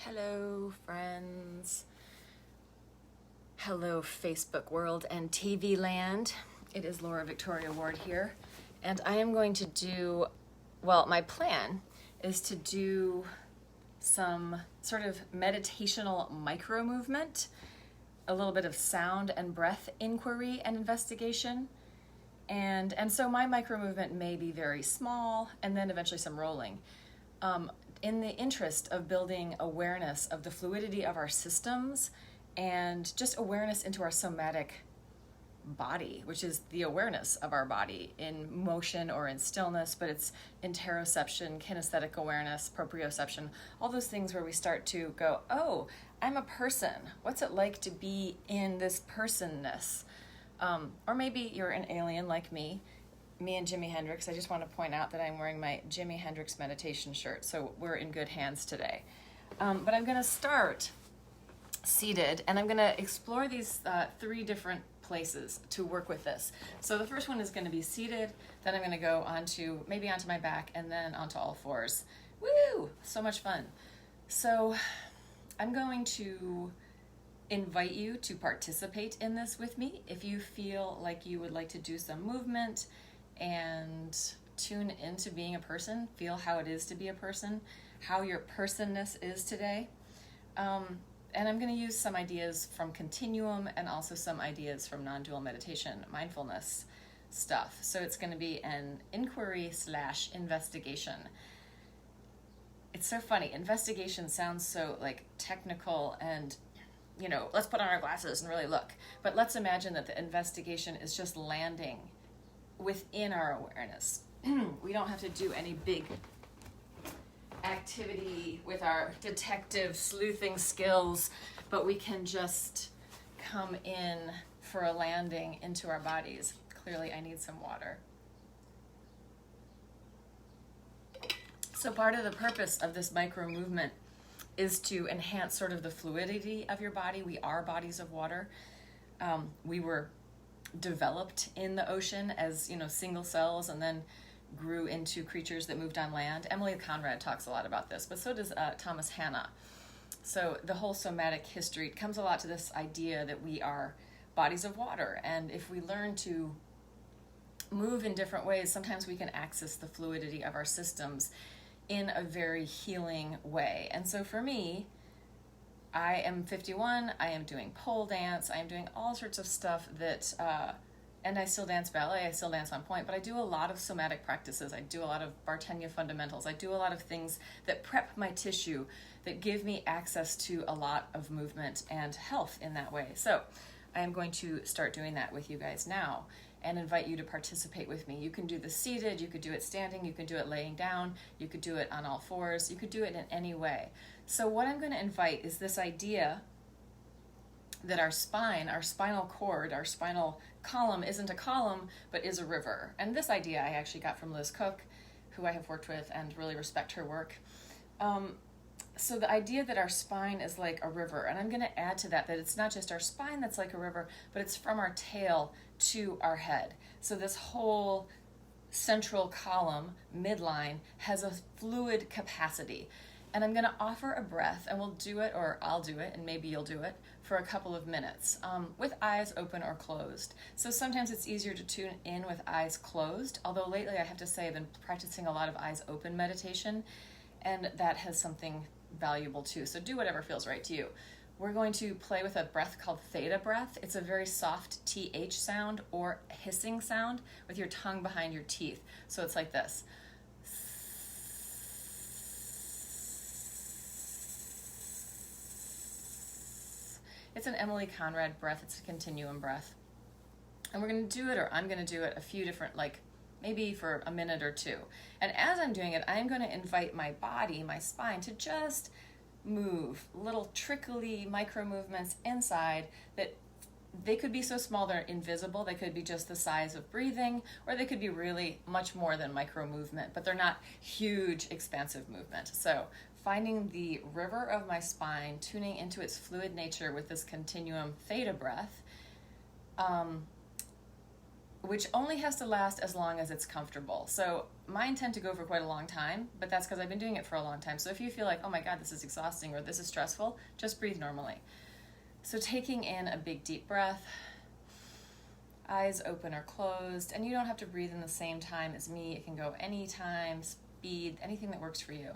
Hello, friends. Hello, Facebook world and TV land. It is Laura Victoria Ward here, and I am going to do, my plan is to do some sort of meditational micro movement, a little bit of sound and breath inquiry and investigation. And so my micro movement may be very small, and then eventually some rolling. In the interest of building awareness of the fluidity of our systems and just awareness into our somatic body, which is the awareness of our body in motion or in stillness, but it's interoception, kinesthetic awareness, proprioception, all those things where we start to go, oh, I'm a person. What's it like to be in this personness? Or maybe you're an alien like me and Jimi Hendrix. I just want to point out that I'm wearing my Jimi Hendrix meditation shirt, so we're in good hands today. But I'm going to start seated, and I'm going to explore these three different places to work with this. So the first one is going to be seated, then I'm going to go onto my back, and then onto all fours. Woo! So much fun. So I'm going to invite you to participate in this with me. If you feel like you would like to do some movement and tune into being a person, feel how it is to be a person, how your personness is today. And I'm going to use some ideas from Continuum and also some ideas from non-dual meditation, mindfulness stuff. So it's going to be an inquiry/investigation. It's so funny. Investigation sounds so like technical and, let's put on our glasses and really look. But let's imagine that the investigation is just landing within our awareness. We don't have to do any big activity with our detective sleuthing skills, but we can just come in for a landing into our bodies. Clearly, I need some water. So part of the purpose of this micro movement is to enhance sort of the fluidity of your body. We are bodies of water. We were developed in the ocean as, single cells, and then grew into creatures that moved on land. Emily Conrad talks a lot about this, but so does Thomas Hanna. So the whole somatic history comes a lot to this idea that we are bodies of water, and if we learn to move in different ways, sometimes we can access the fluidity of our systems in a very healing way. And so for me, I am 51, I am doing pole dance, I am doing all sorts of stuff that, and I still dance ballet, I still dance on point, but I do a lot of somatic practices. I do a lot of Bartenia fundamentals. I do a lot of things that prep my tissue, that give me access to a lot of movement and health in that way. So I am going to start doing that with you guys now and invite you to participate with me. You can do this seated, you could do it standing, you could do it laying down, you could do it on all fours, you could do it in any way. So what I'm going to invite is this idea that our spine, our spinal cord, our spinal column isn't a column, but is a river. And this idea I actually got from Liz Cook, who I have worked with and really respect her work. So the idea that our spine is like a river, and I'm going to add to that it's not just our spine that's like a river, but it's from our tail to our head. So this whole central column, midline, has a fluid capacity. And I'm going to offer a breath, and we'll do it, or I'll do it, and maybe you'll do it, for a couple of minutes, with eyes open or closed. So sometimes it's easier to tune in with eyes closed, although lately I have to say I've been practicing a lot of eyes open meditation, and that has something valuable too. So do whatever feels right to you. We're going to play with a breath called Theta Breath. It's a very soft TH sound or hissing sound with your tongue behind your teeth. So it's like this. It's an Emily Conrad breath. It's a continuum breath. And we're going to do it, or I'm going to do it a few different, maybe for a minute or two. And as I'm doing it, I'm going to invite my body, my spine, to just move little trickly micro movements inside that they could be so small they're invisible. They could be just the size of breathing, or they could be really much more than micro movement, but they're not huge, expansive movement. So finding the river of my spine, tuning into its fluid nature with this continuum Theta breath, which only has to last as long as it's comfortable. So mine tend to go for quite a long time, but that's because I've been doing it for a long time. So if you feel like, oh my God, this is exhausting or this is stressful, just breathe normally. So taking in a big deep breath, eyes open or closed, and you don't have to breathe in the same time as me. It can go anytime, speed, anything that works for you.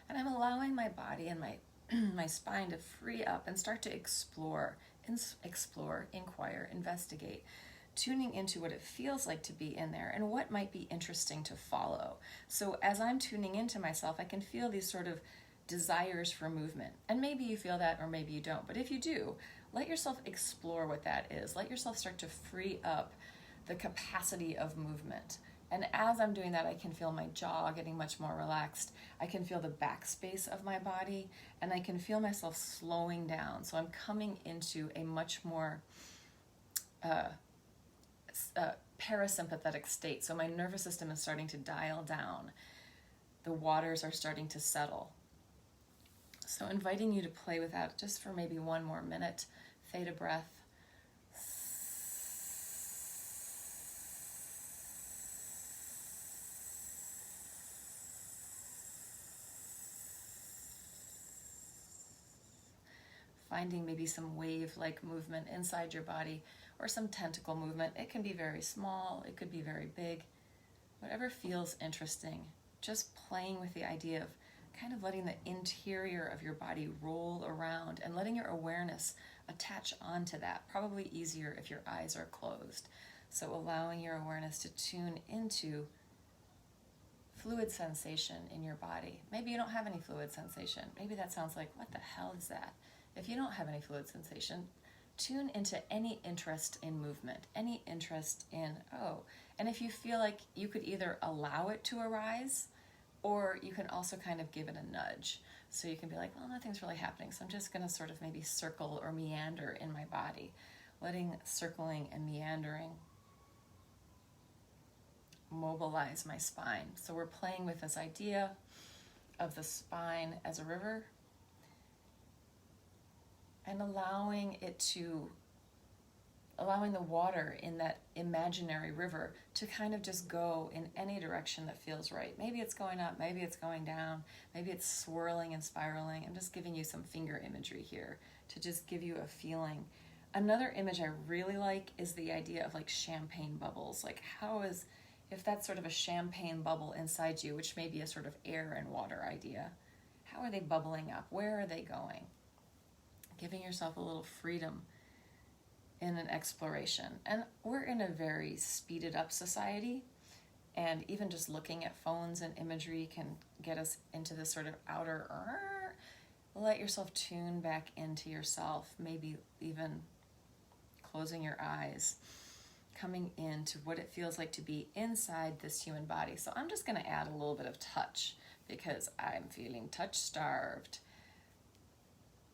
And I'm allowing my body and my spine to free up and start to explore, inquire, investigate, tuning into what it feels like to be in there and what might be interesting to follow. So as I'm tuning into myself, I can feel these sort of desires for movement. And maybe you feel that or maybe you don't. But if you do, let yourself explore what that is. Let yourself start to free up the capacity of movement. And as I'm doing that, I can feel my jaw getting much more relaxed. I can feel the backspace of my body, and I can feel myself slowing down. So I'm coming into a much more parasympathetic state. So my nervous system is starting to dial down. The waters are starting to settle. So inviting you to play with that just for maybe one more minute. Theta breath. Finding maybe some wave-like movement inside your body or some tentacle movement. It can be very small, it could be very big, whatever feels interesting. Just playing with the idea of kind of letting the interior of your body roll around and letting your awareness attach onto that. Probably easier if your eyes are closed. So allowing your awareness to tune into fluid sensation in your body. Maybe you don't have any fluid sensation. Maybe that sounds like, what the hell is that? If you don't have any fluid sensation, tune into any interest in movement, any interest in, and if you feel like you could either allow it to arise, or you can also kind of give it a nudge. So you can be like, well, nothing's really happening, so I'm just going to sort of maybe circle or meander in my body, letting circling and meandering mobilize my spine. So we're playing with this idea of the spine as a river, and allowing the water in that imaginary river to kind of just go in any direction that feels right. Maybe it's going up, maybe it's going down, maybe it's swirling and spiraling. I'm just giving you some finger imagery here to just give you a feeling. Another image I really like is the idea of like champagne bubbles. Like if that's sort of a champagne bubble inside you, which may be a sort of air and water idea, how are they bubbling up? Where are they going? Giving yourself a little freedom in an exploration. And we're in a very speeded up society, and even just looking at phones and imagery can get us into this sort of outer, let yourself tune back into yourself, maybe even closing your eyes, coming into what it feels like to be inside this human body. So I'm just going to add a little bit of touch because I'm feeling touch starved.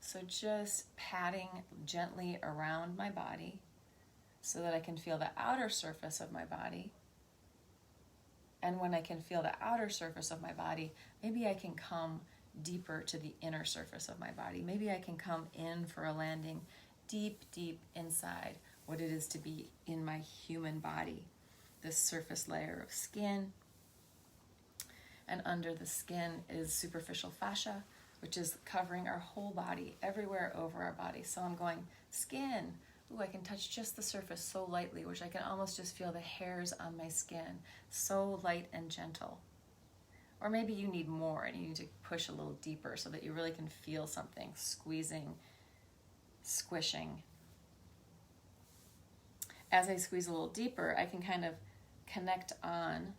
So just patting gently around my body so that I can feel the outer surface of my body. And when I can feel the outer surface of my body, maybe I can come deeper to the inner surface of my body. Maybe I can come in for a landing deep, deep inside what it is to be in my human body. This surface layer of skin. And under the skin is superficial fascia, which is covering our whole body, everywhere over our body. So I'm going skin. Ooh, I can touch just the surface so lightly, which I can almost just feel the hairs on my skin, so light and gentle. Or maybe you need more and you need to push a little deeper so that you really can feel something squeezing, squishing. As I squeeze a little deeper, I can kind of connect on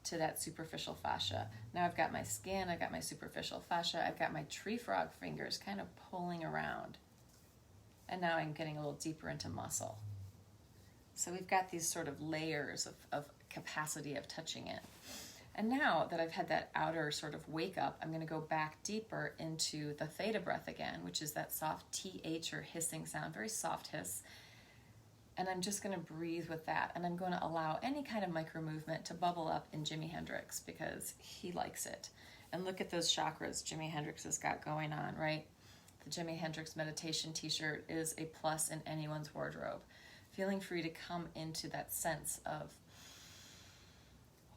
to that superficial fascia. Now I've got my skin, I've got my superficial fascia, I've got my tree frog fingers kind of pulling around. And now I'm getting a little deeper into muscle. So we've got these sort of layers of capacity of touching it. And now that I've had that outer sort of wake up, I'm going to go back deeper into the Theta Breath again, which is that soft TH or hissing sound, very soft hiss. And I'm just going to breathe with that. And I'm going to allow any kind of micro movement to bubble up in Jimi Hendrix because he likes it. And look at those chakras Jimi Hendrix has got going on, right? The Jimi Hendrix meditation t-shirt is a plus in anyone's wardrobe. Feeling free to come into that sense of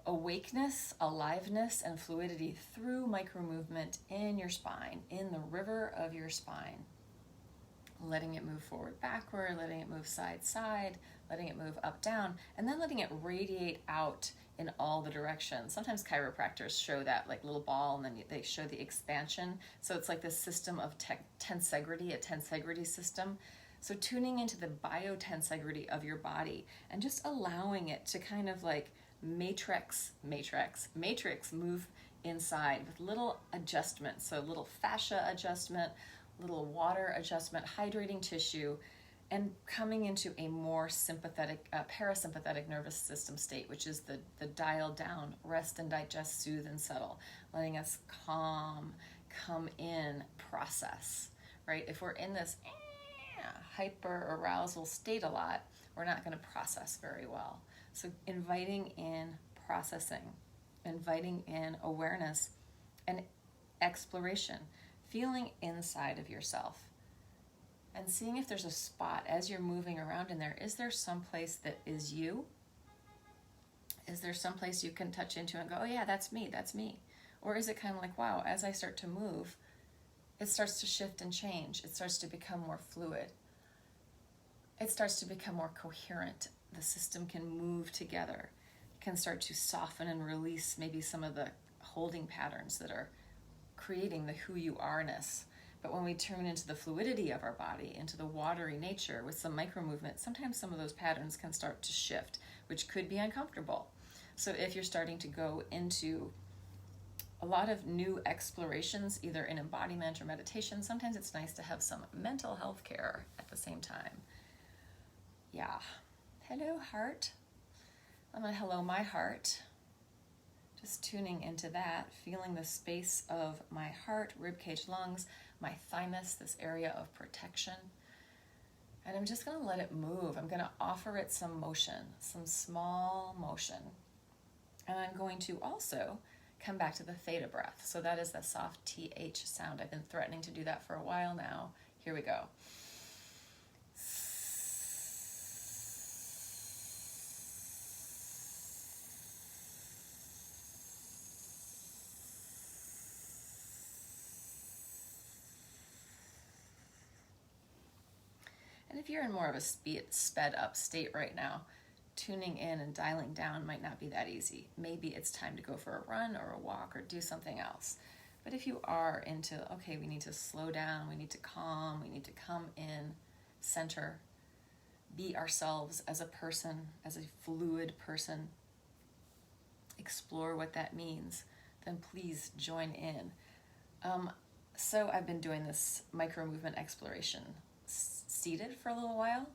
awakeness, aliveness, and fluidity through micro movement in your spine, in the river of your spine. Letting it move forward, backward, letting it move side, side, letting it move up, down, and then letting it radiate out in all the directions. Sometimes chiropractors show that like little ball, and then they show the expansion. So it's like this system of tensegrity, a tensegrity system. So tuning into the biotensegrity of your body and just allowing it to kind of like matrix move inside with little adjustments. So little fascia adjustment, little water adjustment, hydrating tissue, and coming into a more sympathetic, parasympathetic nervous system state, which is the dial down, rest and digest, soothe and settle, letting us calm, come in, process, right? If we're in this hyper arousal state a lot, we're not going to process very well. So inviting in processing, inviting in awareness and exploration, feeling inside of yourself and seeing if there's a spot as you're moving around in there. Is there some place that is you? Is there some place you can touch into and go, oh yeah, that's me, that's me? Or is it kind of like, wow, as I start to move, it starts to shift and change. It starts to become more fluid. It starts to become more coherent. The system can move together. It can start to soften and release maybe some of the holding patterns that are creating the who you are-ness. But when we turn into the fluidity of our body, into the watery nature with some micro movement, sometimes some of those patterns can start to shift, which could be uncomfortable. So if you're starting to go into a lot of new explorations, either in embodiment or meditation, sometimes it's nice to have some mental health care at the same time. Yeah. Hello, heart. I'm gonna hello my heart. Just tuning into that, feeling the space of my heart, ribcage, lungs, my thymus, this area of protection. And I'm just going to let it move. I'm going to offer it some motion, some small motion. And I'm going to also come back to the Theta Breath. So that is the soft TH sound. I've been threatening to do that for a while now. Here we go. And if you're in more of a sped up state right now, tuning in and dialing down might not be that easy. Maybe it's time to go for a run or a walk or do something else. But if you are into, okay, we need to slow down, we need to calm, we need to come in, center, be ourselves as a person, as a fluid person, explore what that means, then please join in. So I've been doing this micro movement exploration seated for a little while.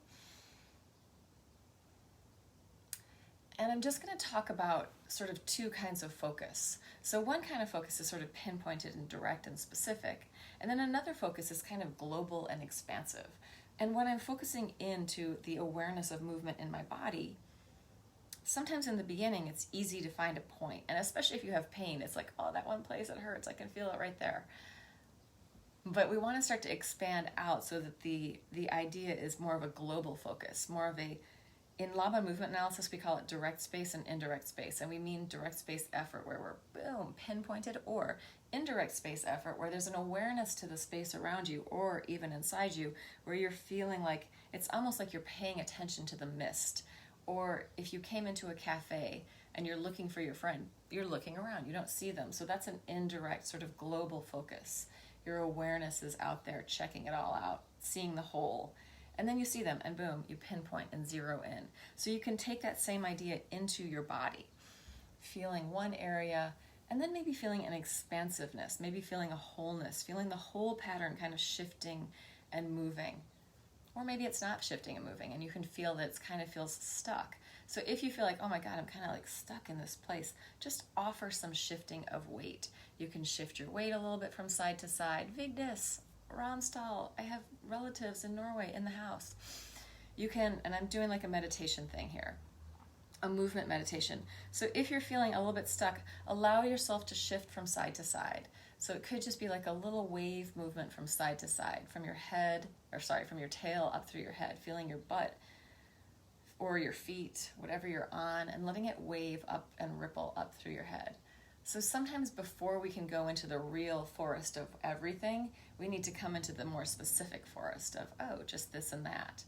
And I'm just going to talk about sort of two kinds of focus. So one kind of focus is sort of pinpointed and direct and specific. And then another focus is kind of global and expansive. And when I'm focusing into the awareness of movement in my body, sometimes in the beginning it's easy to find a point. And especially if you have pain, it's like, oh, that one place it hurts, I can feel it right there. But we want to start to expand out so that the idea is more of a global focus, more of a, in Lama movement analysis, we call it direct space and indirect space. And we mean direct space effort where we're, boom, pinpointed, or indirect space effort where there's an awareness to the space around you or even inside you where you're feeling like, it's almost like you're paying attention to the mist Or if you came into a cafe and you're looking for your friend, you're looking around, you don't see them. So that's an indirect sort of global focus. Your awareness is out there checking it all out, seeing the whole. And then you see them and boom, you pinpoint and zero in. So you can take that same idea into your body, feeling one area and then maybe feeling an expansiveness, maybe feeling a wholeness, feeling the whole pattern kind of shifting and moving. Or maybe it's not shifting and moving and you can feel that it kind of feels stuck. So if you feel like, oh my God, I'm kind of like stuck in this place, just offer some shifting of weight. You can shift your weight a little bit from side to side. Vigdis, Ramsdal, I have relatives in Norway in the house. You can, and I'm doing like a meditation thing here, a movement meditation. So if you're feeling a little bit stuck, allow yourself to shift from side to side. So it could just be like a little wave movement from side to side, from your tail up through your head, feeling your butt or your feet, whatever you're on, and letting it wave up and ripple up through your head. So sometimes before we can go into the real forest of everything, we need to come into the more specific forest of, oh, just this and that.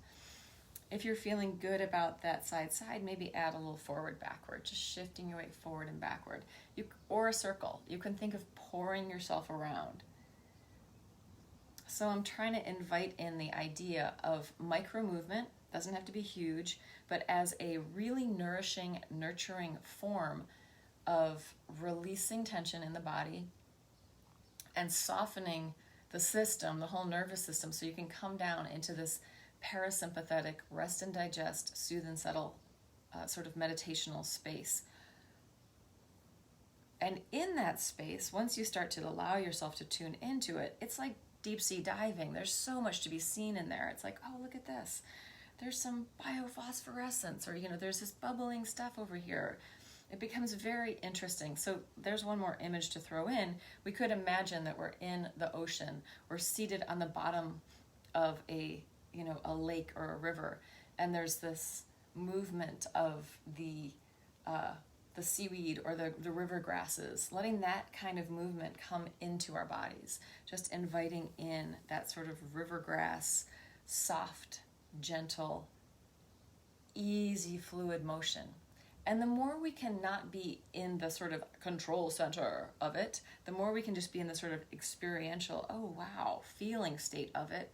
If you're feeling good about that side, maybe add a little forward, backward, just shifting your weight forward and backward. Or a circle. You can think of pouring yourself around. So I'm trying to invite in the idea of micro movement, doesn't have to be huge, but as a really nourishing, nurturing form of releasing tension in the body and softening the system, the whole nervous system, so you can come down into this parasympathetic, rest and digest, soothe and settle sort of meditational space. And in that space, once you start to allow yourself to tune into it, it's like deep sea diving. There's so much to be seen in there. It's like, oh, look at this. There's some biophosphorescence, or, there's this bubbling stuff over here. It becomes very interesting. So there's one more image to throw in. We could imagine that we're in the ocean. We're seated on the bottom of a lake or a river, and there's this movement of the seaweed or the river grasses, letting that kind of movement come into our bodies, just inviting in that sort of river grass, soft, gentle, easy, fluid motion. And the more we can not be in the sort of control center of it, the more we can just be in the sort of experiential, oh wow, feeling state of it,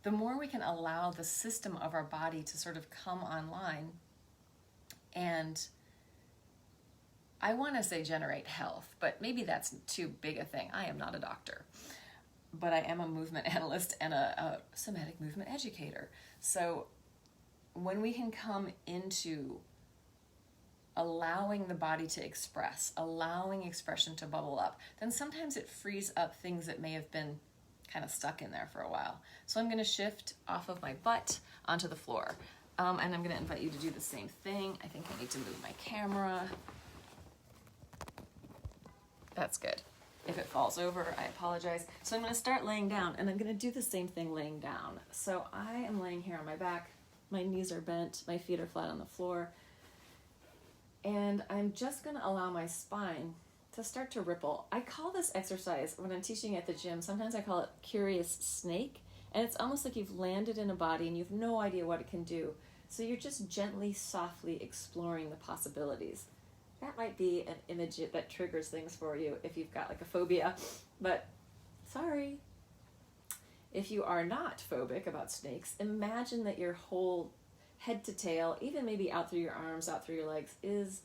the more we can allow the system of our body to sort of come online and, I want to say generate health, but maybe that's too big a thing. I am not a doctor, but I am a movement analyst and a somatic movement educator. So when we can come into allowing the body to express, allowing expression to bubble up, then sometimes it frees up things that may have been kind of stuck in there for a while. So I'm going to shift off of my butt onto the floor. And I'm going to invite you to do the same thing. I think I need to move my camera. That's good. If it falls over, I apologize. So I'm going to start laying down, and I'm going to do the same thing laying down. So I am laying here on my back. My knees are bent. My feet are flat on the floor. And I'm just going to allow my spine to start to ripple. I call this exercise, when I'm teaching at the gym, sometimes I call it curious snake. And it's almost like you've landed in a body and you have no idea what it can do. So you're just gently, softly exploring the possibilities. That might be an image that triggers things for you if you've got like a phobia, but sorry. If you are not phobic about snakes, imagine that your whole head to tail, even maybe out through your arms, out through your legs, is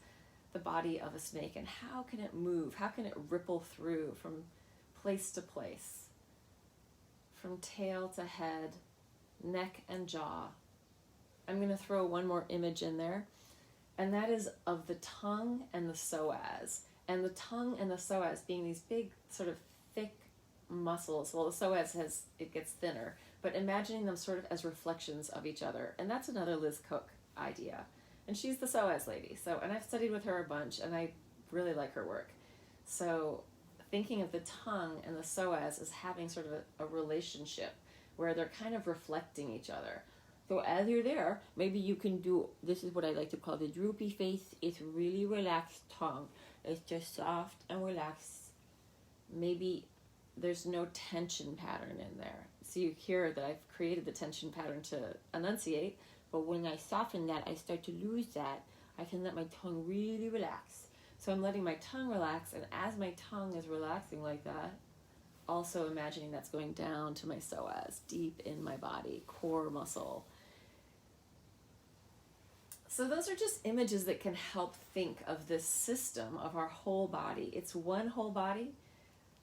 the body of a snake. And how can it move? How can it ripple through from place to place? From tail to head, neck and jaw. I'm going to throw one more image in there. And that is of the tongue and the psoas. And the tongue and the psoas being these big, sort of thick muscles. Well, the psoas it gets thinner, but imagining them sort of as reflections of each other. And that's another Liz Cook idea. And she's the psoas lady. And I've studied with her a bunch, and I really like her work. So thinking of the tongue and the psoas as having sort of a relationship where they're kind of reflecting each other. So as you're there, maybe you can do, this is what I like to call the droopy face. It's really relaxed tongue. It's just soft and relaxed. Maybe there's no tension pattern in there. So you hear that I've created the tension pattern to enunciate. But when I soften that, I start to lose that. I can let my tongue really relax. So I'm letting my tongue relax, and as my tongue is relaxing like that, also imagining that's going down to my psoas, deep in my body, core muscle. So those are just images that can help think of this system of our whole body. It's one whole body.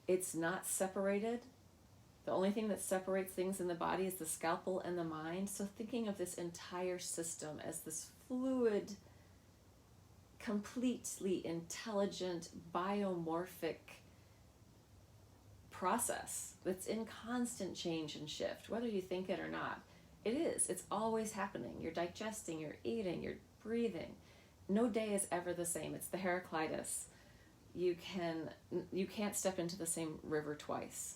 It's not separated. The only thing that separates things in the body is the scalpel and the mind. So thinking of this entire system as this fluid, completely intelligent, biomorphic process that's in constant change and shift, whether you think it or not. It is. It's always happening. You're digesting, you're eating, you're breathing. No day is ever the same. It's the Heraclitus. You can't step into the same river twice,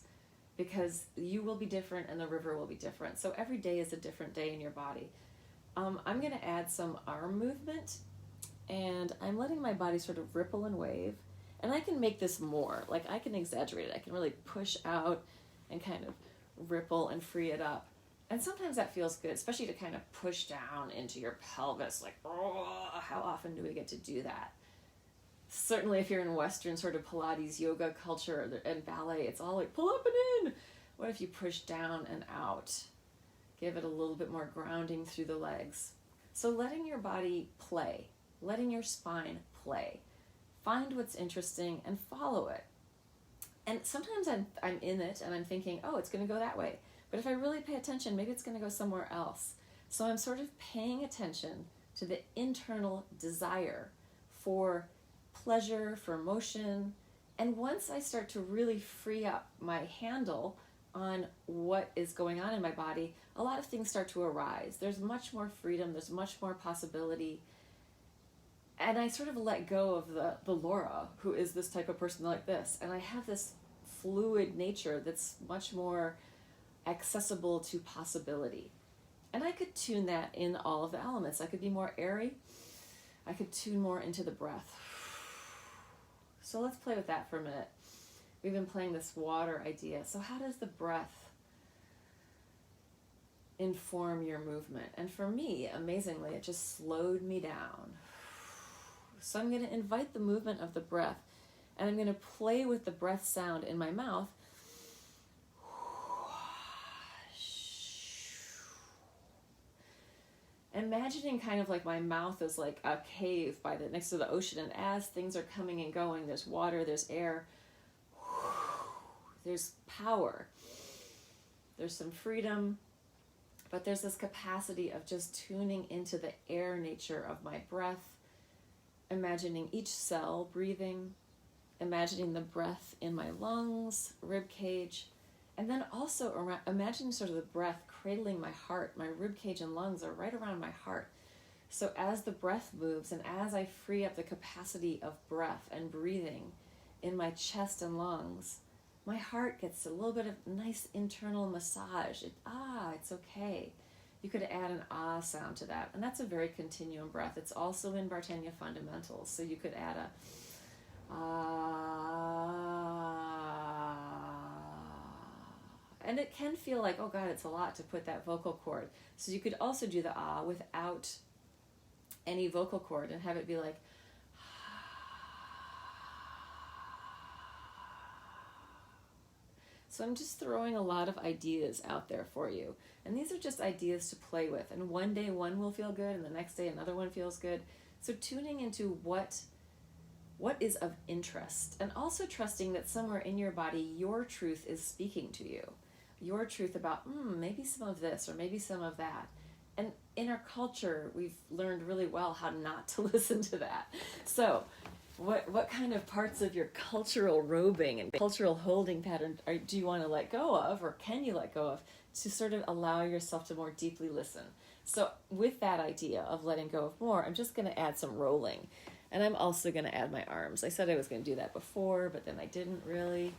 because you will be different and the river will be different. So every day is a different day in your body. I'm going to add some arm movement, and I'm letting my body sort of ripple and wave. And I can make this more. Like, I can exaggerate it. I can really push out and kind of ripple and free it up. And sometimes that feels good, especially to kind of push down into your pelvis. Like, oh, how often do we get to do that? Certainly if you're in Western sort of Pilates yoga culture and ballet, it's all like, pull up and in. What if you push down and out? Give it a little bit more grounding through the legs. So letting your body play, letting your spine play. Find what's interesting and follow it. And sometimes I'm in it and I'm thinking, oh, it's going to go that way. But if I really pay attention, maybe it's going to go somewhere else. So I'm sort of paying attention to the internal desire for pleasure, for motion. And once I start to really free up my handle on what is going on in my body, a lot of things start to arise. There's much more freedom. There's much more possibility. And I sort of let go of the Laura, who is this type of person like this. And I have this fluid nature that's much more accessible to possibility. And I could tune that in all of the elements. I could be more airy. I could tune more into the breath. So let's play with that for a minute. We've been playing this water idea. So how does the breath inform your movement? And for me, amazingly, it just slowed me down. So I'm going to invite the movement of the breath, and I'm going to play with the breath sound in my mouth. Imagining kind of like my mouth is like a cave next to the ocean, and as things are coming and going, there's water, there's air, there's power, there's some freedom, but there's this capacity of just tuning into the air nature of my breath, imagining each cell breathing, imagining the breath in my lungs, rib cage, and then also imagining sort of the breath cradling my heart. My rib cage and lungs are right around my heart. So as the breath moves and as I free up the capacity of breath and breathing in my chest and lungs, my heart gets a little bit of nice internal massage. It's okay. You could add an ah sound to that. And that's a very continuum breath. It's also in Bartenia Fundamentals. So you could add a ah. And it can feel like, oh God, it's a lot to put that vocal cord. So you could also do the ah without any vocal cord and have it be like, so I'm just throwing a lot of ideas out there for you. And these are just ideas to play with. And one day one will feel good, and the next day another one feels good. So tuning into what is of interest, and also trusting that somewhere in your body, your truth is speaking to you. Your truth about, maybe some of this or maybe some of that. And in our culture, we've learned really well how not to listen to that. So what kind of parts of your cultural robing and cultural holding pattern do you want to let go of, or can you let go of, to sort of allow yourself to more deeply listen? So with that idea of letting go of more, I'm just going to add some rolling. And I'm also going to add my arms. I said I was going to do that before, but then I didn't really.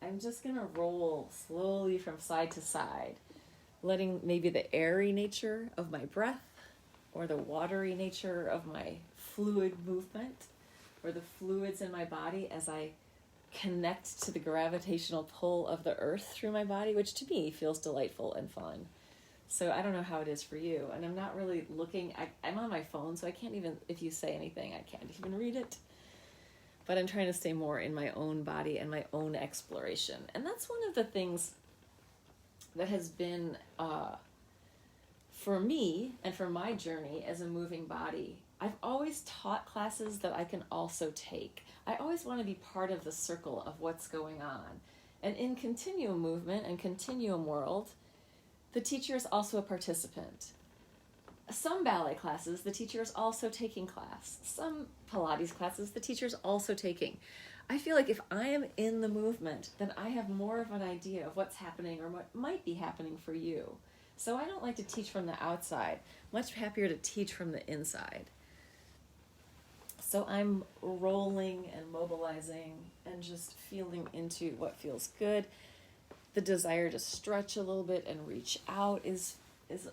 I'm just going to roll slowly from side to side, letting maybe the airy nature of my breath or the watery nature of my fluid movement or the fluids in my body as I connect to the gravitational pull of the earth through my body, which to me feels delightful and fun. So I don't know how it is for you. And I'm not really looking, I'm on my phone, so I can't even, if you say anything, I can't even read it. But I'm trying to stay more in my own body and my own exploration. And that's one of the things that has been, for me and for my journey as a moving body, I've always taught classes that I can also take. I always want to be part of the circle of what's going on. And in continuum movement and continuum world, the teacher is also a participant. Some ballet classes, the teacher is also taking class. Some Pilates classes, the teacher is also taking. I feel like if I am in the movement, then I have more of an idea of what's happening or what might be happening for you. So I don't like to teach from the outside. Much happier to teach from the inside. So I'm rolling and mobilizing and just feeling into what feels good. The desire to stretch a little bit and reach out is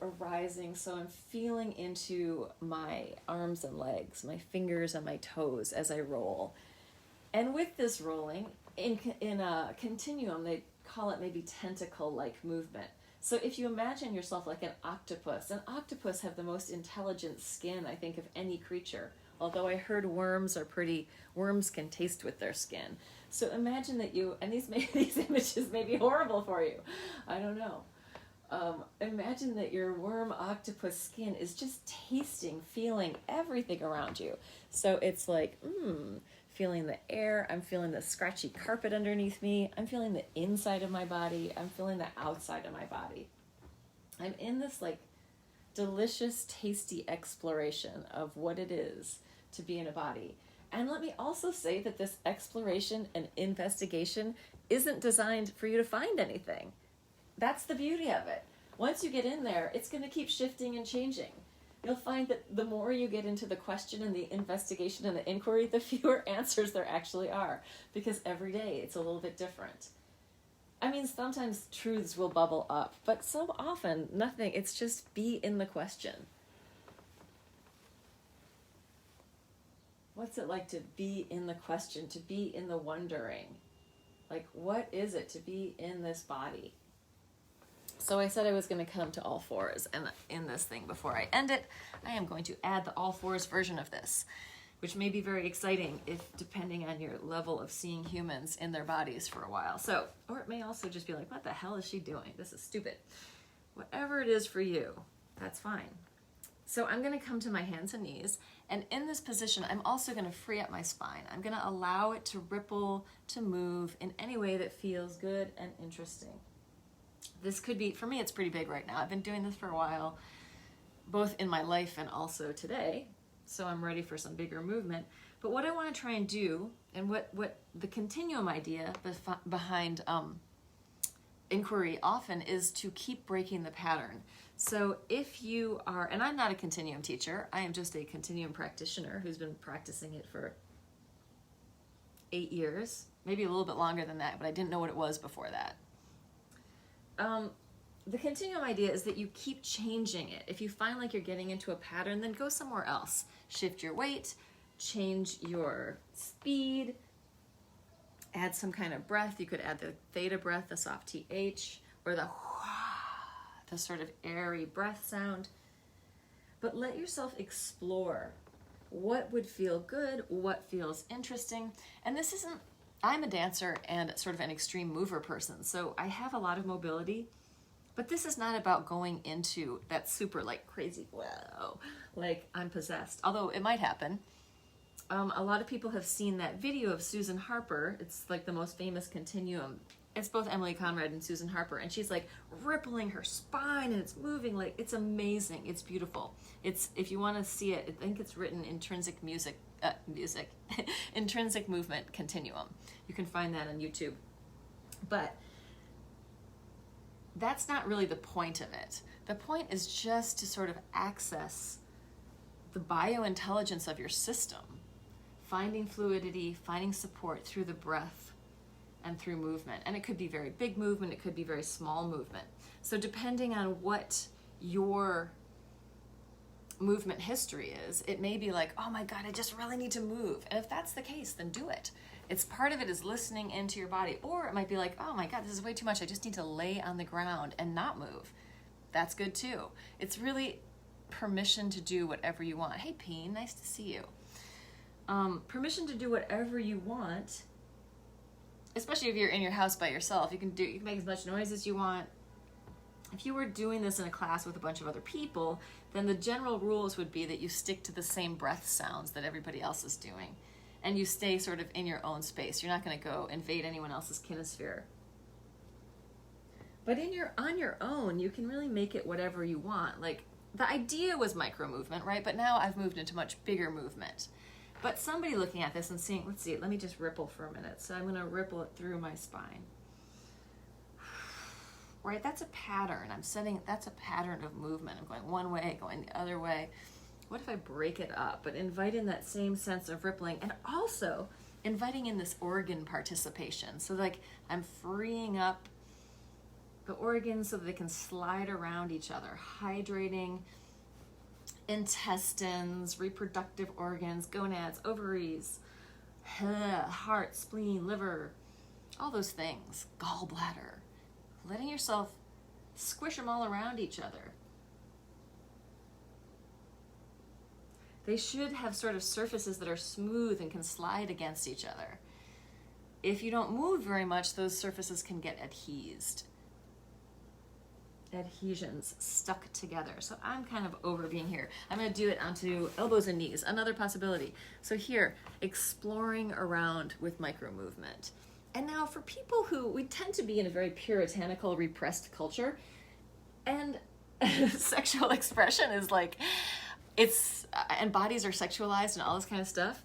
arising. So I'm feeling into my arms and legs, my fingers and my toes as I roll. And with this rolling, in a continuum, they call it maybe tentacle-like movement. So if you imagine yourself like an octopus have the most intelligent skin, I think, of any creature. Although I heard worms can taste with their skin. So imagine that these images may be horrible for you. I don't know. Imagine that your worm octopus skin is just tasting, feeling everything around you. So it's like, feeling the air. I'm feeling the scratchy carpet underneath me. I'm feeling the inside of my body. I'm feeling the outside of my body. I'm in this like delicious, tasty exploration of what it is to be in a body. And let me also say that this exploration and investigation isn't designed for you to find anything. That's the beauty of it. Once you get in there, it's going to keep shifting and changing. You'll find that the more you get into the question and the investigation and the inquiry, the fewer answers there actually are. Because every day it's a little bit different. I mean, sometimes truths will bubble up, but so often nothing. It's just be in the question. What's it like to be in the question, to be in the wondering? Like, what is it to be in this body? So I said I was going to come to all fours, and in this thing before I end it, I am going to add the all fours version of this, which may be very exciting if depending on your level of seeing humans in their bodies for a while. So, or it may also just be like, what the hell is she doing? This is stupid. Whatever it is for you, that's fine. So I'm going to come to my hands and knees, and in this position, I'm also going to free up my spine. I'm going to allow it to ripple, to move in any way that feels good and interesting. This could be, for me, it's pretty big right now. I've been doing this for a while, both in my life and also today, so I'm ready for some bigger movement. But what I want to try and do, and what the continuum idea behind inquiry often is to keep breaking the pattern. So if you are, and I'm not a continuum teacher, I am just a continuum practitioner who's been practicing it for 8 years, maybe a little bit longer than that, but I didn't know what it was before that. The continuum idea is that you keep changing it. If you find like you're getting into a pattern, then go somewhere else. Shift your weight, change your speed, add some kind of breath. You could add the Theta Breath, the soft TH, or the sort of airy breath sound. But let yourself explore what would feel good, what feels interesting. And this isn't, I'm a dancer and sort of an extreme mover person, so I have a lot of mobility, but this is not about going into that super like crazy, whoa, like I'm possessed, although it might happen. A lot of people have seen that video of Susan Harper. It's like the most famous continuum. It's both Emily Conrad and Susan Harper, and she's like rippling her spine and it's moving, like it's amazing. It's beautiful. It's, if you want to see it, I think it's written Intrinsic Intrinsic Movement Continuum. You can find that on YouTube. But that's not really the point of it. The point is just to sort of access the biointelligence of your system, finding fluidity, finding support through the breath and through movement. And it could be very big movement, it could be very small movement. So depending on what your movement history is, it may be like, oh my God, I just really need to move. And if that's the case, then do it. It's part of it is listening into your body. Or it might be like, oh my God, this is way too much. I just need to lay on the ground and not move. That's good too. It's really permission to do whatever you want. Hey, Peen, nice to see you. Permission to do whatever you want, especially if you're in your house by yourself. You can make as much noise as you want. If you were doing this in a class with a bunch of other people, then the general rules would be that you stick to the same breath sounds that everybody else is doing. And you stay sort of in your own space. You're not going to go invade anyone else's kinesphere. But on your own, you can really make it whatever you want. Like, the idea was micro movement, right? But now I've moved into much bigger movement. But somebody looking at this and seeing, let's see, let me just ripple for a minute. So I'm going to ripple it through my spine. Right, that's a pattern. That's a pattern of movement. I'm going one way, going the other way. What if I break it up, but invite in that same sense of rippling, and also inviting in this organ participation. So like I'm freeing up the organs so that they can slide around each other, hydrating intestines, reproductive organs, gonads, ovaries, heart, spleen, liver, all those things, gallbladder. Letting yourself squish them all around each other. They should have sort of surfaces that are smooth and can slide against each other. If you don't move very much, those surfaces can get adhesions stuck together. So I'm kind of over being here. I'm going to do it onto elbows and knees, another possibility. So here, exploring around with micro movement. And now for people who, we tend to be in a very puritanical, repressed culture, and sexual expression is like, and bodies are sexualized and all this kind of stuff.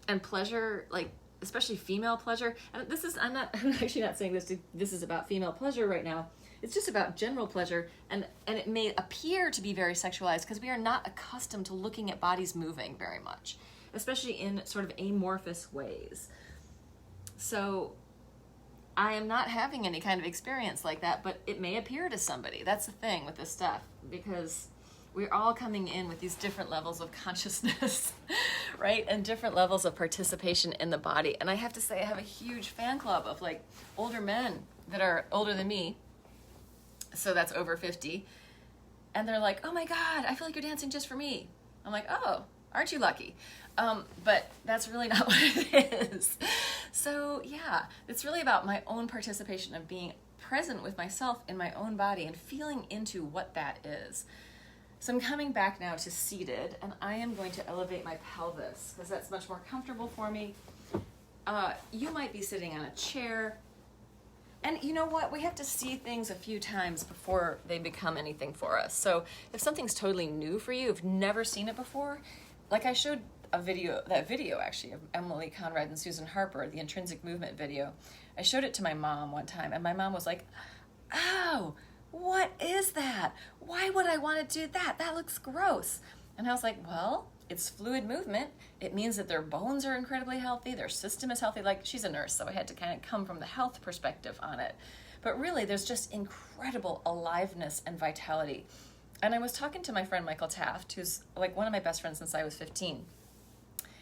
And pleasure, like, especially female pleasure, and I'm actually not saying this is about female pleasure right now. It's just about general pleasure, and it may appear to be very sexualized because we are not accustomed to looking at bodies moving very much, especially in sort of amorphous ways. So I am not having any kind of experience like that, but it may appear to somebody. That's the thing with this stuff, because we're all coming in with these different levels of consciousness, right? And different levels of participation in the body. And I have to say, I have a huge fan club of like older men that are older than me. So that's over 50. And they're like, oh my God, I feel like you're dancing just for me. I'm like, oh, aren't you lucky? But that's really not what it is. So yeah, it's really about my own participation of being present with myself in my own body and feeling into what that is. So I'm coming back now to seated, and I am going to elevate my pelvis because that's much more comfortable for me. You might be sitting on a chair. And you know what? We have to see things a few times before they become anything for us. So if something's totally new for you, you've never seen it before, like I showed that video actually of Emily Conrad and Susan Harper, the intrinsic movement video. I showed it to my mom one time, and my mom was like, oh, what is that? Why would I want to do that? That looks gross. And I was like, well, it's fluid movement. It means that their bones are incredibly healthy, their system is healthy. Like, she's a nurse, so I had to kind of come from the health perspective on it. But really, there's just incredible aliveness and vitality. And I was talking to my friend Michael Taft, who's like one of my best friends since I was 15.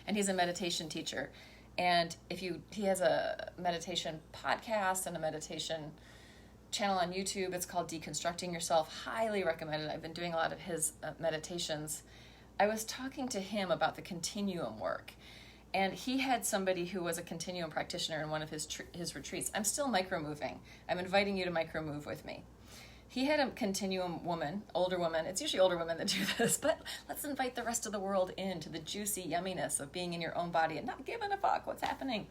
And he's a meditation teacher. And he has a meditation podcast and a meditation channel on YouTube. It's called Deconstructing Yourself. Highly recommended. I've been doing a lot of his meditations. I was talking to him about the continuum work. And he had somebody who was a continuum practitioner in one of his retreats. I'm still micro-moving. I'm inviting you to micro-move with me. He had a continuum woman, older woman. It's usually older women that do this, but let's invite the rest of the world into the juicy yumminess of being in your own body and not giving a fuck what's happening.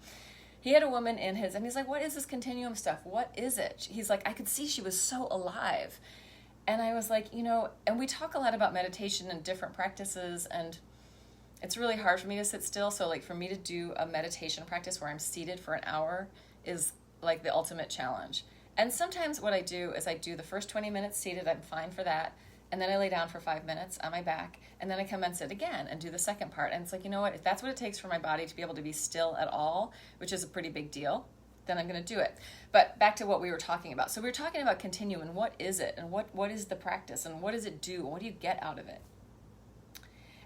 He had a woman in his, and he's like, what is this continuum stuff? What is it? He's like, I could see she was so alive. And I was like, and we talk a lot about meditation and different practices, and it's really hard for me to sit still. So like for me to do a meditation practice where I'm seated for an hour is like the ultimate challenge. And sometimes what I do is I do the first 20 minutes seated, I'm fine for that. And then I lay down for 5 minutes on my back, and then I come and sit again and do the second part. And it's like, you know what, if that's what it takes for my body to be able to be still at all, which is a pretty big deal, then I'm going to do it. But back to what we were talking about. So we were talking about continuum and what is it, and what is the practice, and what does it do, and what do you get out of it?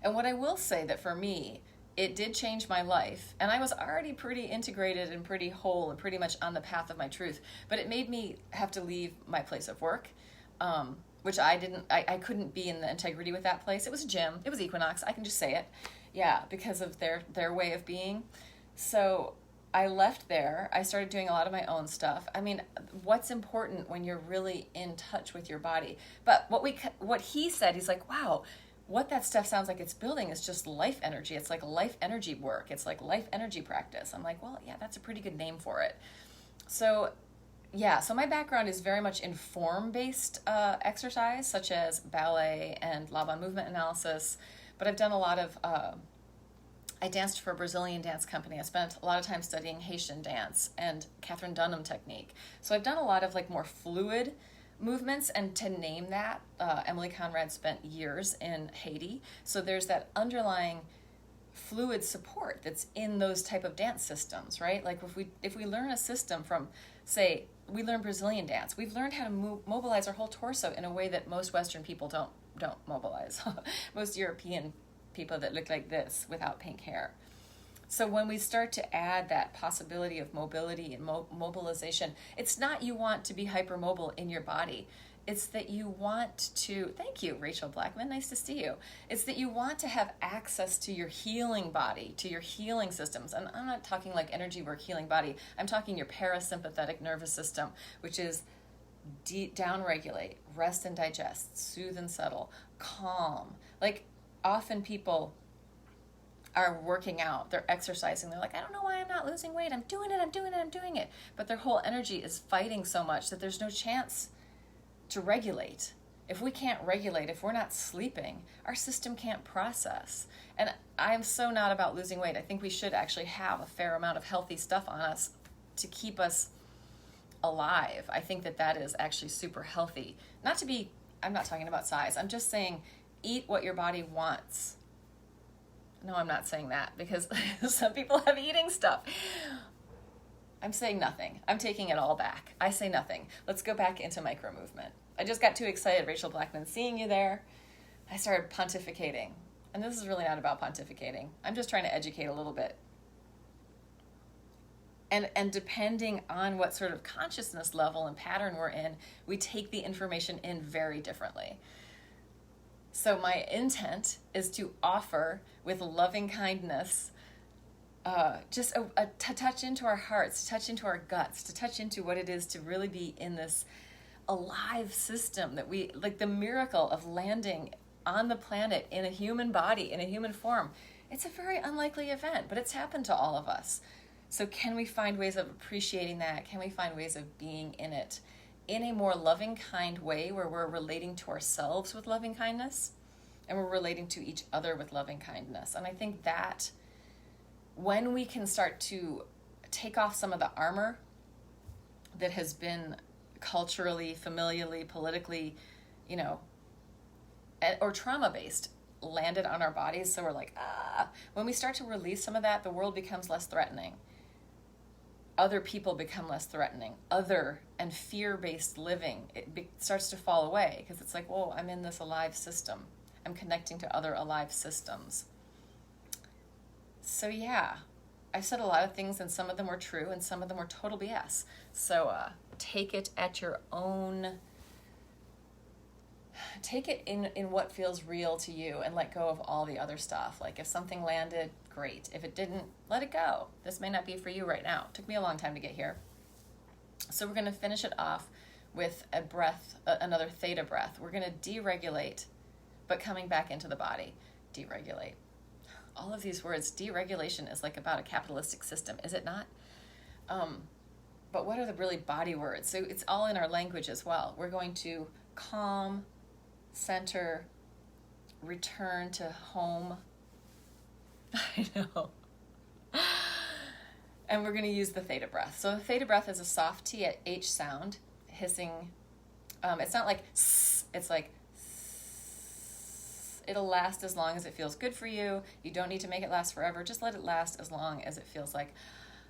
And what I will say that for me, it did change my life, and I was already pretty integrated and pretty whole and pretty much on the path of my truth, but it made me have to leave my place of work. which I couldn't be in the integrity with that place. It was a gym. It was Equinox. I can just say it. Yeah, because of their way of being. So I left there. I started doing a lot of my own stuff. I mean, what's important when you're really in touch with your body? But what he said, he's like, wow, what that stuff sounds like it's building is just life energy. It's like life energy work. It's like life energy practice. I'm like, well, yeah, that's a pretty good name for it. So yeah, so my background is very much in form-based exercise, such as ballet and Laban movement analysis. But I've done a lot of, I danced for a Brazilian dance company. I spent a lot of time studying Haitian dance and Catherine Dunham technique. So I've done a lot of like more fluid movements, and to name that, Emily Conrad spent years in Haiti. So there's that underlying fluid support that's in those type of dance systems, right? Like if we learn a system from, say, we learn Brazilian dance, we've learned how to mobilize our whole torso in a way that most Western people don't mobilize. Most European people that look like this without pink hair. So when we start to add that possibility of mobility and mobilization, it's not you want to be hypermobile in your body. It's that you want to, thank you, Rachel Blackman, nice to see you. It's that you want to have access to your healing body, to your healing systems. And I'm not talking like energy work, healing body. I'm talking your parasympathetic nervous system, which is down-regulate, rest and digest, soothe and settle, calm. Like often people are working out, they're exercising, they're like, I don't know why I'm not losing weight. I'm doing it. But their whole energy is fighting so much that there's no chance to regulate. If we can't regulate, if we're not sleeping, our system can't process. And I'm so not about losing weight. I think we should actually have a fair amount of healthy stuff on us to keep us alive. I think that is actually super healthy. I'm not talking about size. I'm just saying eat what your body wants. No, I'm not saying that because some people have eating stuff. I'm saying nothing. I'm taking it all back. I say nothing. Let's go back into micro movement. I just got too excited, Rachel Blackman, seeing you there. I started pontificating. And this is really not about pontificating. I'm just trying to educate a little bit. And depending on what sort of consciousness level and pattern we're in, we take the information in very differently. So my intent is to offer with loving kindness just to touch into our hearts, to touch into our guts, to touch into what it is to really be in this alive system that we, like the miracle of landing on the planet in a human body, in a human form. It's a very unlikely event, but it's happened to all of us. So can we find ways of appreciating that? Can we find ways of being in it in a more loving, kind way where we're relating to ourselves with loving kindness and we're relating to each other with loving kindness? And I think that when we can start to take off some of the armor that has been culturally, familially, politically, or trauma-based, landed on our bodies, so we're like, when we start to release some of that, the world becomes less threatening. Other people become less threatening. Other and fear-based living, starts to fall away because it's like, whoa, I'm in this alive system. I'm connecting to other alive systems. So yeah, I've said a lot of things and some of them were true and some of them were total BS. So take it at your own, take it in what feels real to you and let go of all the other stuff. Like if something landed, great. If it didn't, let it go. This may not be for you right now. It took me a long time to get here. So we're going to finish it off with a breath, another theta breath. We're going to deregulate, but coming back into the body. Deregulate. All of these words, deregulation is like about a capitalistic system, is it not? But what are the really body words? So it's all in our language as well. We're going to calm, center, return to home. I know. And we're going to use the theta breath. So the theta breath is a soft T-H sound, hissing. It's not like s, it's like s. It'll last as long as it feels good for you. You don't need to make it last forever. Just let it last as long as it feels like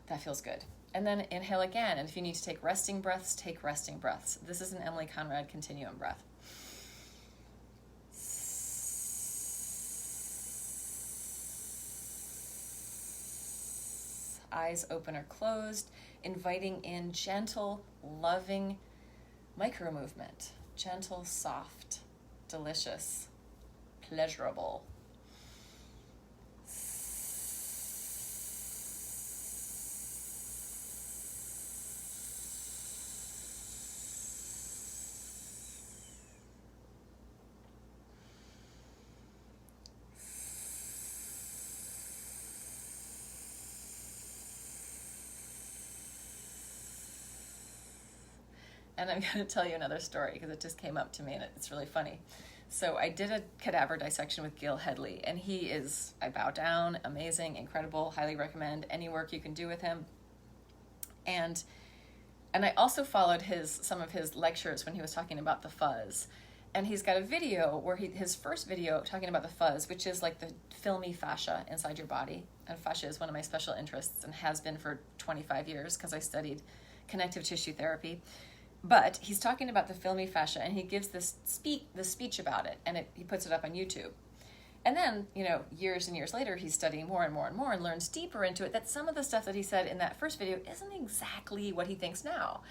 that feels good. And then inhale again. And if you need to take resting breaths, take resting breaths. This is an Emily Conrad continuum breath. Eyes open or closed, inviting in gentle, loving micro movement. gentle, soft, delicious, pleasurable. And I'm going to tell you another story because it just came up to me and it's really funny. So I did a cadaver dissection with Gil Headley, and he is, I bow down, amazing, incredible, highly recommend any work you can do with him. And I also followed some of his lectures when he was talking about the fuzz. And he's got a video where his first video talking about the fuzz, which is like the filmy fascia inside your body. And fascia is one of my special interests and has been for 25 years because I studied connective tissue therapy. But he's talking about the filmy fascia, and he gives this speech about it, and he puts it up on YouTube. And then, years and years later, he's studying more and more and more and learns deeper into it that some of the stuff that he said in that first video isn't exactly what he thinks now.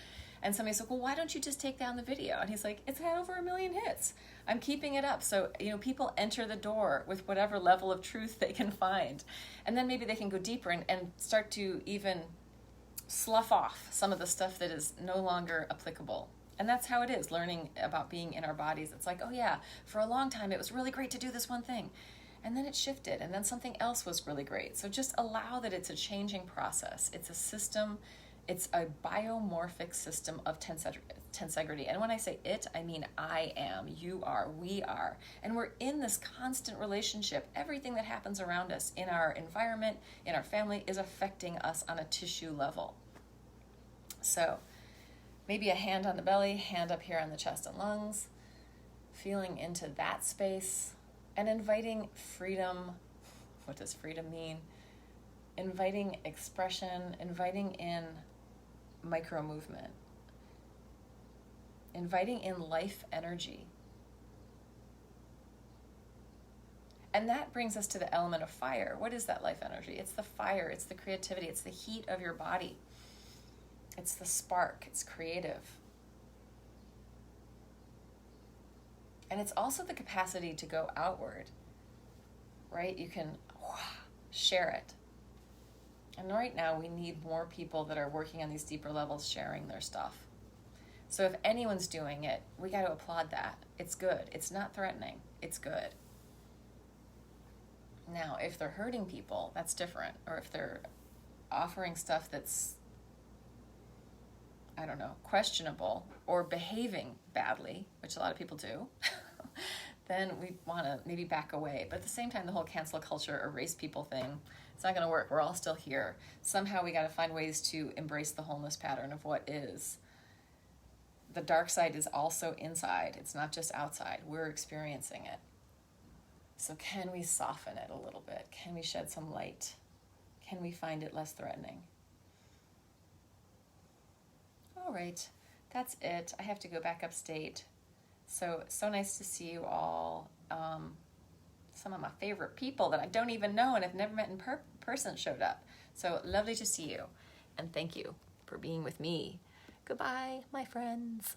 And somebody's like, well, why don't you just take down the video? And he's like, it's had over 1 million hits. I'm keeping it up. So, people enter the door with whatever level of truth they can find. And then maybe they can go deeper and start to even slough off some of the stuff that is no longer applicable. And that's how it is, learning about being in our bodies. It's like, oh yeah, for a long time it was really great to do this one thing. And then it shifted, and then something else was really great. So just allow that it's a changing process. It's a system, it's a biomorphic system of tensegrity. And when I say it, I mean I am, you are, we are. And we're in this constant relationship. Everything that happens around us in our environment, in our family, is affecting us on a tissue level. So maybe a hand on the belly, hand up here on the chest and lungs, feeling into that space and inviting freedom. What does freedom mean? Inviting expression, inviting in micro movement, inviting in life energy. And that brings us to the element of fire. What is that life energy? It's the fire, it's the creativity, it's the heat of your body. It's the spark, it's creative. And it's also the capacity to go outward, right? You can share it. And right now we need more people that are working on these deeper levels sharing their stuff. So if anyone's doing it, we got to applaud that. It's good. It's not threatening. It's good. Now, if they're hurting people, that's different. Or if they're offering stuff that's, questionable or behaving badly, which a lot of people do, then we want to maybe back away. But at the same time, the whole cancel culture, erase people thing, it's not going to work. We're all still here. Somehow we got to find ways to embrace the wholeness pattern of what is. The dark side is also inside. It's not just outside. We're experiencing it. So can we soften it a little bit? Can we shed some light? Can we find it less threatening? All right, that's it. I have to go back upstate. So nice to see you all. Some of my favorite people that I don't even know and have never met in person showed up. So lovely to see you. And thank you for being with me. Goodbye, my friends.